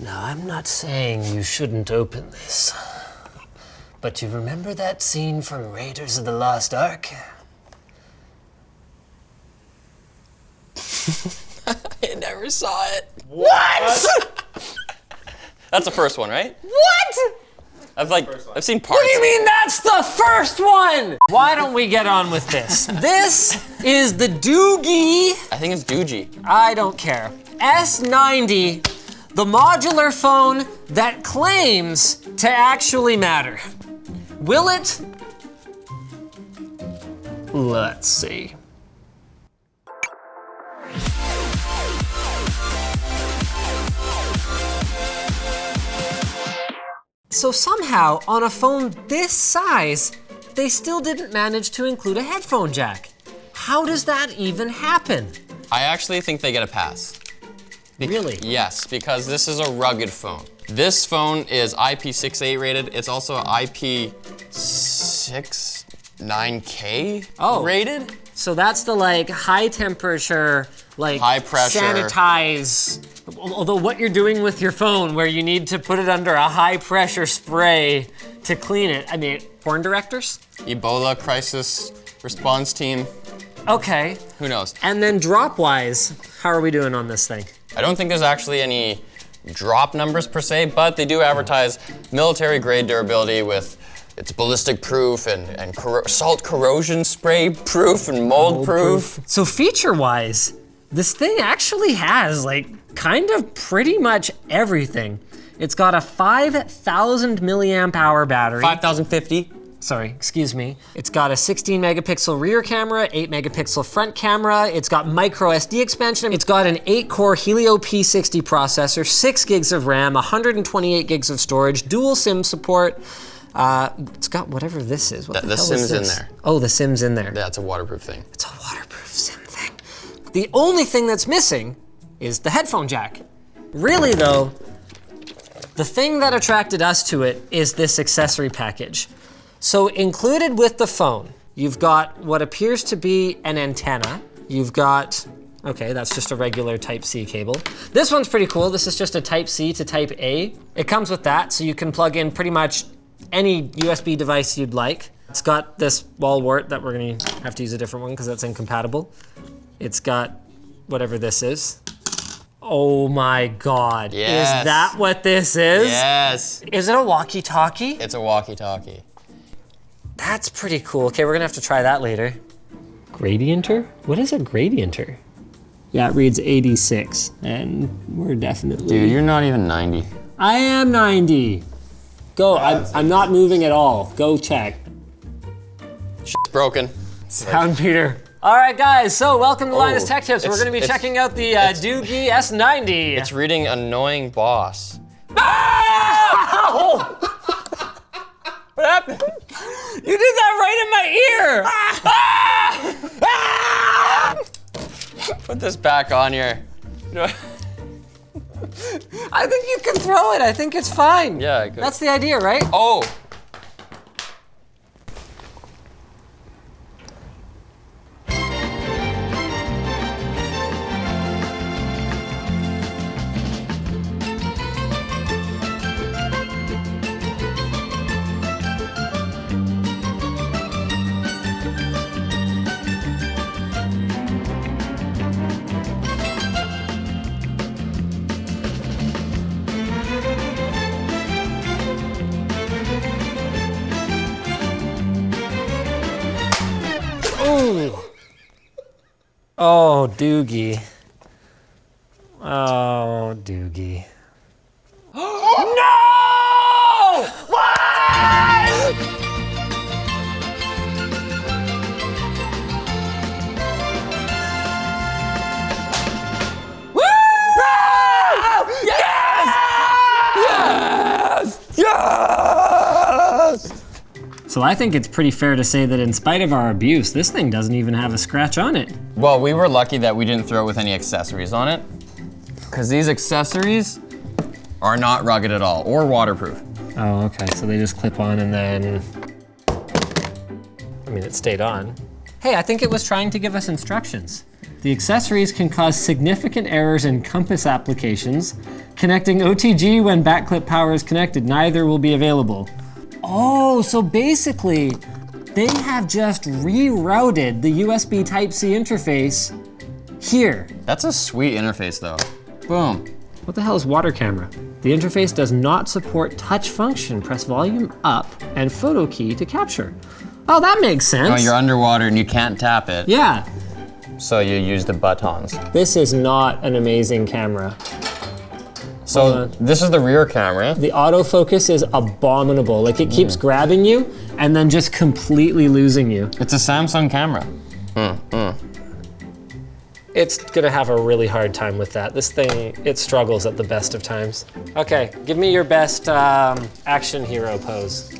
Now, I'm not saying you shouldn't open this, but you remember that scene from Raiders of the Lost Ark? I never saw it. What? That's the first one, right? What? I've seen parts. What do you mean that's the first one? Why don't we get on with this? This is the Doogie. I think it's Doogie. I don't care. S90, the modular phone that claims to actually matter. Will it? Let's see. So somehow, on a phone this size, they still didn't manage to include a headphone jack. How does that even happen? I actually think they get a pass. Really? Yes, because this is a rugged phone. This phone is IP68 rated. It's also IP69K rated. So that's the like high temperature, like high pressure, sanitize. Although what you're doing with your phone where you need to put it under a high pressure spray to clean it. I mean, porn directors? Ebola crisis response team. Okay. Who knows? And then drop wise, how are we doing on this thing? I don't think there's actually any drop numbers per se, but they do advertise military grade durability with it's ballistic proof and salt corrosion spray proof and mold proof. So feature wise, this thing actually has like kind of pretty much everything. It's got a 5,000 milliamp hour battery. 5,050. Sorry, excuse me. It's got a 16 megapixel rear camera, 8 megapixel front camera. It's got micro SD expansion. It's got an 8-core Helio P60 processor, 6 gigs of RAM, 128 gigs of storage, dual SIM support. It's got whatever this is. What the hell SIM's is this? in there. Oh, the SIM's in there. Yeah, it's a waterproof thing. It's a waterproof SIM thing. The only thing that's missing is the headphone jack. Really though, the thing that attracted us to it is this accessory package. So included with the phone, you've got what appears to be an antenna. You've got, okay, that's just a regular Type-C cable. This one's pretty cool. This is just a Type-C to Type-A. It comes with that, so you can plug in pretty much any USB device you'd like. It's got this wall wart that we're gonna have to use a different one because that's incompatible. It's got whatever this is. Oh my God. Yes. Is that what this is? Yes. Is it a walkie-talkie? It's a walkie-talkie. That's pretty cool. Okay, we're gonna have to try that later. Gradienter? What is a gradienter? Yeah, it reads 86, and we're definitely... Dude, you're not even 90. I am 90. Go, I'm not moving at all. Go check. Shit's broken. Sound Peter. All right, guys, so welcome to Linus Tech Tips. We're gonna be checking out the Doogie S90. It's reading annoying boss. Ah! What happened? You did that right in my ear! Ah! Put this back on here. I think you can throw it. I think it's fine. Yeah, I could. That's the idea, right? Oh! Ooh. Oh, Doogie. Oh, Doogie. No! What? Woo! Yes! Yes! Yes! So I think it's pretty fair to say that in spite of our abuse, this thing doesn't even have a scratch on it. Well, we were lucky that we didn't throw it with any accessories on it, because these accessories are not rugged at all, or waterproof. Oh, okay, so they just clip on and then, I mean, it stayed on. Hey, I think it was trying to give us instructions. The accessories can cause significant errors in compass applications. Connecting OTG when backclip power is connected, neither will be available. Oh, so basically, they have just rerouted the USB Type-C interface here. That's a sweet interface though. Boom. What the hell is water camera? The interface does not support touch function. Press volume up and photo key to capture. Oh, that makes sense. Oh, you're underwater and you can't tap it. Yeah. So you use the buttons. This is not an amazing camera. So this is the rear camera. The autofocus is abominable. Like it keeps grabbing you and then just completely losing you. It's a Samsung camera. It's gonna have a really hard time with that. This thing, it struggles at the best of times. Okay, give me your best action hero pose.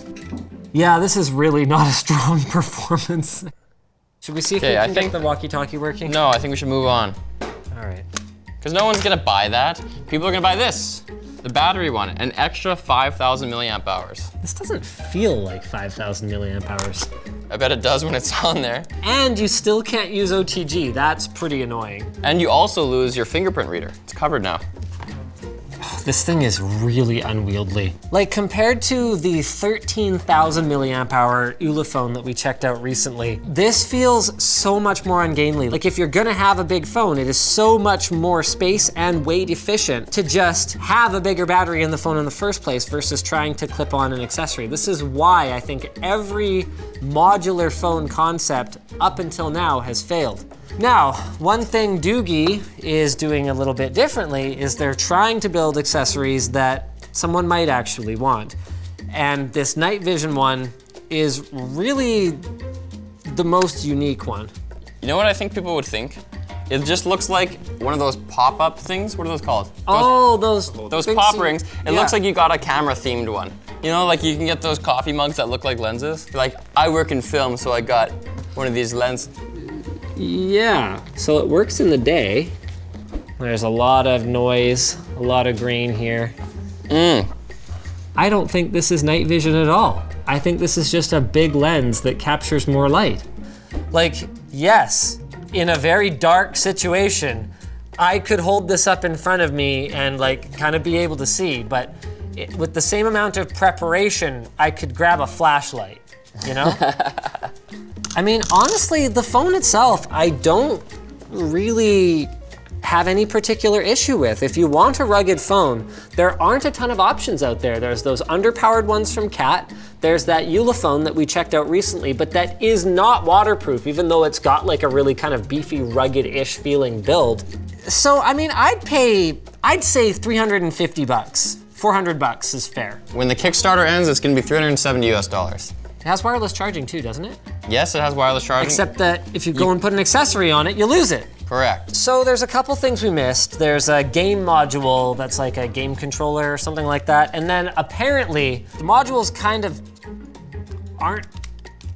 Yeah, this is really not a strong performance. Should we see if we can get the walkie-talkie working? No, I think we should move on. All right. Because no one's gonna buy that. People are gonna buy this. The battery one, an extra 5,000 milliamp hours. This doesn't feel like 5,000 milliamp hours. I bet it does when it's on there. And you still can't use OTG. That's pretty annoying. And you also lose your fingerprint reader. It's covered now. This thing is really unwieldy. Like compared to the 13,000 milliamp hour Ulefone that we checked out recently, this feels so much more ungainly. Like if you're gonna have a big phone, it is so much more space and weight efficient to just have a bigger battery in the phone in the first place versus trying to clip on an accessory. This is why I think every modular phone concept up until now has failed. Now, one thing Doogee is doing a little bit differently is they're trying to build accessories that someone might actually want. And this night vision one is really the most unique one. You know what I think people would think? It just looks like one of those pop-up things. What are those called? Those pop rings. It looks like you got a camera themed one. You know, like you can get those coffee mugs that look like lenses. Like, I work in film, so I got one of these lenses. Yeah, so it works in the day. There's a lot of noise, a lot of grain here. I don't think this is night vision at all. I think this is just a big lens that captures more light. Like, yes, in a very dark situation, I could hold this up in front of me and like kind of be able to see, but with the same amount of preparation, I could grab a flashlight, you know? I mean, honestly, the phone itself, I don't really have any particular issue with. If you want a rugged phone, there aren't a ton of options out there. There's those underpowered ones from Cat. There's that Ulefone that we checked out recently, but that is not waterproof, even though it's got like a really kind of beefy, rugged-ish feeling build. So, I mean, I'd say 350 bucks. 400 bucks is fair. When the Kickstarter ends, it's gonna be $370 US. It has wireless charging too, doesn't it? Yes, it has wireless charging. Except that if you go and put an accessory on it, you lose it. Correct. So there's a couple things we missed. There's a game module that's like a game controller or something like that. And then apparently the modules kind of aren't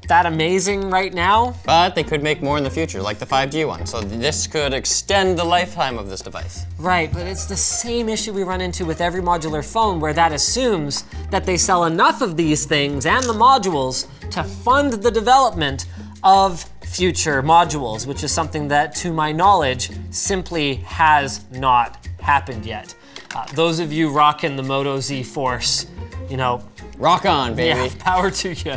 that amazing right now. But they could make more in the future, like the 5G one. So this could extend the lifetime of this device. Right, but it's the same issue we run into with every modular phone where that assumes that they sell enough of these things and the modules to fund the development of future modules, which is something that, to my knowledge, simply has not happened yet. Those of you rocking the Moto Z Force, you know, rock on, baby. Yeah, power to you.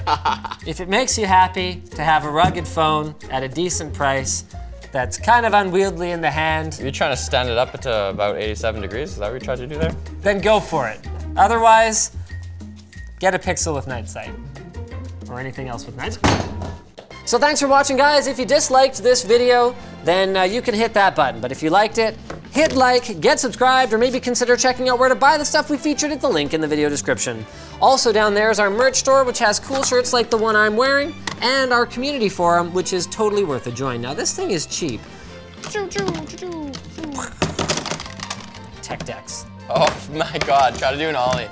If it makes you happy to have a rugged phone at a decent price that's kind of unwieldy in the hand, You're trying to stand it up to about 87 degrees? Is that what you tried to do there? then go for it. Otherwise, get a Pixel with night sight or anything else with night sight. So thanks for watching, guys. If you disliked this video, then you can hit that button. But if you liked it, hit like, get subscribed, or maybe consider checking out where to buy the stuff we featured at the link in the video description. Also down there is our merch store, which has cool shirts like the one I'm wearing, and our community forum, which is totally worth a join. Now this thing is cheap. Tech decks. Oh my God, try to do an ollie.